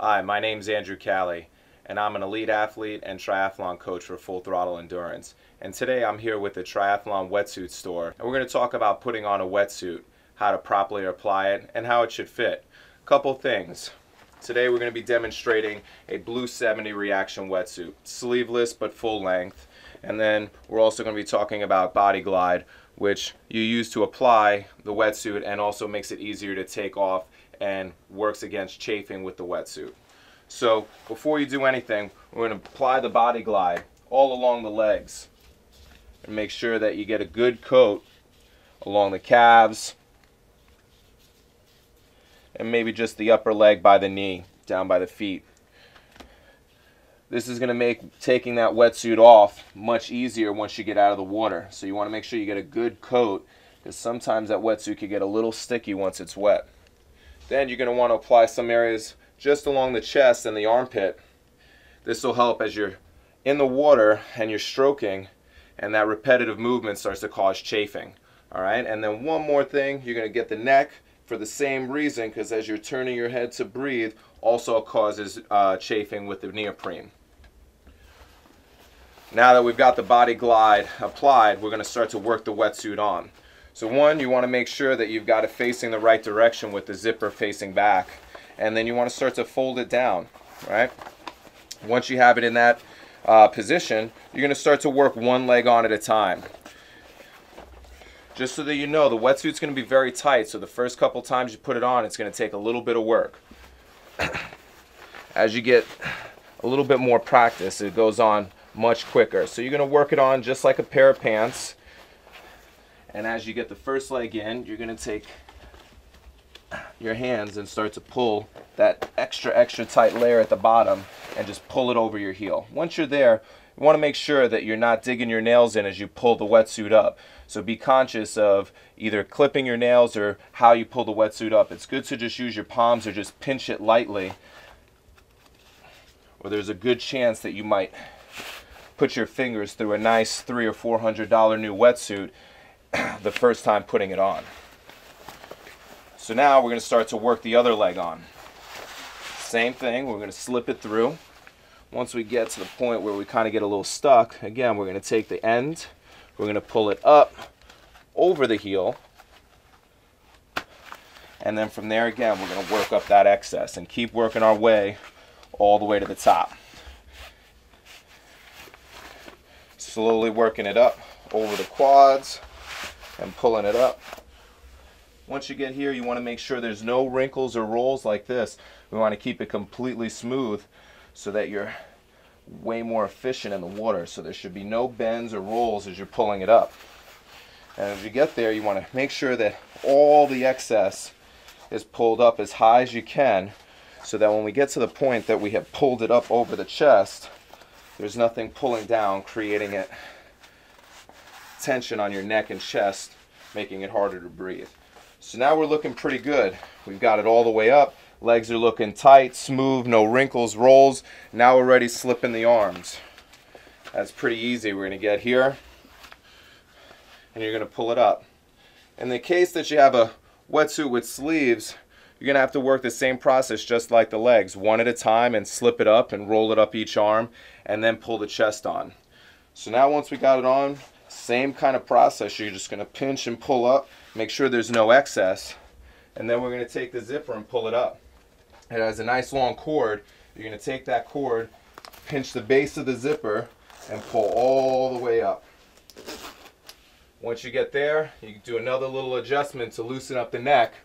Hi, my name's Andrew Cali, and I'm an elite athlete and triathlon coach for Full Throttle Endurance. And today I'm here with the Triathlon Wetsuit store, and we're going to talk about putting on a wetsuit, how to properly apply it, and how it should fit. Couple things. Today we're going to be demonstrating a Blue 70 reaction wetsuit, sleeveless but full length. And then we're also going to be talking about Body Glide, which you use to apply the wetsuit and also makes it easier to take off and works against chafing with the wetsuit. So before you do anything, we're going to apply the Body Glide all along the legs and make sure that you get a good coat along the calves and maybe just the upper leg by the knee, down by the feet. This is going to make taking that wetsuit off much easier once you get out of the water. So you want to make sure you get a good coat, because sometimes that wetsuit can get a little sticky once it's wet. Then you're going to want to apply some areas just along the chest and the armpit. This will help as you're in the water and you're stroking, and that repetitive movement starts to cause chafing. All right, and then one more thing, you're going to get the neck for the same reason, because as you're turning your head to breathe, also causes chafing with the neoprene. Now that we've got the Body Glide applied, we're going to start to work the wetsuit on. So one, you want to make sure that you've got it facing the right direction with the zipper facing back, and then you want to start to fold it down, right? Once you have it in that position, you're going to start to work one leg on at a time. Just so that you know, the wetsuit's going to be very tight, so the first couple times you put it on, it's going to take a little bit of work. As you get a little bit more practice, it goes on much quicker. So you're going to work it on just like a pair of pants. And as you get the first leg in, you're going to take your hands and start to pull that extra tight layer at the bottom and just pull it over your heel. Once you're there, you want to make sure that you're not digging your nails in as you pull the wetsuit up. So be conscious of either clipping your nails or how you pull the wetsuit up. It's good to just use your palms or just pinch it lightly, or there's a good chance that you might put your fingers through a nice $300 or $400 new wetsuit the first time putting it on. So now we're going to start to work the other leg on. Same thing, we're going to slip it through. Once we get to the point where we kind of get a little stuck, again, we're going to take the end, we're going to pull it up over the heel, and then from there again, we're going to work up that excess and keep working our way all the way to the top. Slowly working it up over the quads and pulling it up. Once you get here, you want to make sure there's no wrinkles or rolls like this. We want to keep it completely smooth so that you're way more efficient in the water. So there should be no bends or rolls as you're pulling it up. And as you get there, you want to make sure that all the excess is pulled up as high as you can, so that when we get to the point that we have pulled it up over the chest, there's nothing pulling down, creating a tension on your neck and chest, making it harder to breathe. So now we're looking pretty good. We've got it all the way up. Legs are looking tight, smooth, no wrinkles, rolls. Now we're ready slipping the arms. That's pretty easy. We're going to get here, and you're going to pull it up. In the case that you have a wetsuit with sleeves, you're going to have to work the same process just like the legs, one at a time, and slip it up and roll it up each arm, and then pull the chest on. So now once we got it on, same kind of process. You're just going to pinch and pull up, make sure there's no excess, and then we're going to take the zipper and pull it up. It has a nice long cord. You're going to take that cord, pinch the base of the zipper, and pull all the way up. Once you get there, you can do another little adjustment to loosen up the neck.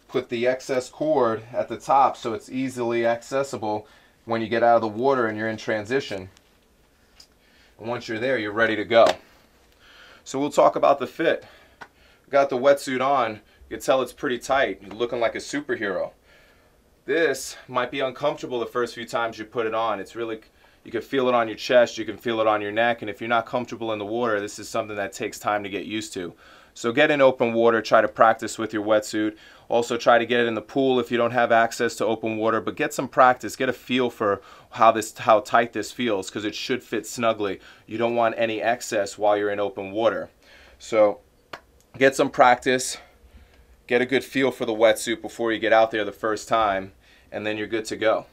Put the excess cord at the top so it's easily accessible when you get out of the water and you're in transition. And once you're there, you're ready to go. So we'll talk about the fit. Got the wetsuit on. You can tell it's pretty tight. You're looking like a superhero. This might be uncomfortable the first few times you put it on. It's really, you can feel it on your chest, you can feel it on your neck, and if you're not comfortable in the water, this is something that takes time to get used to. So get in open water, try to practice with your wetsuit. Also try to get it in the pool if you don't have access to open water, but get some practice, get a feel for how tight this feels, because it should fit snugly. You don't want any excess while you're in open water. So get some practice, Get a good feel for the wetsuit before you get out there the first time, and then you're good to go.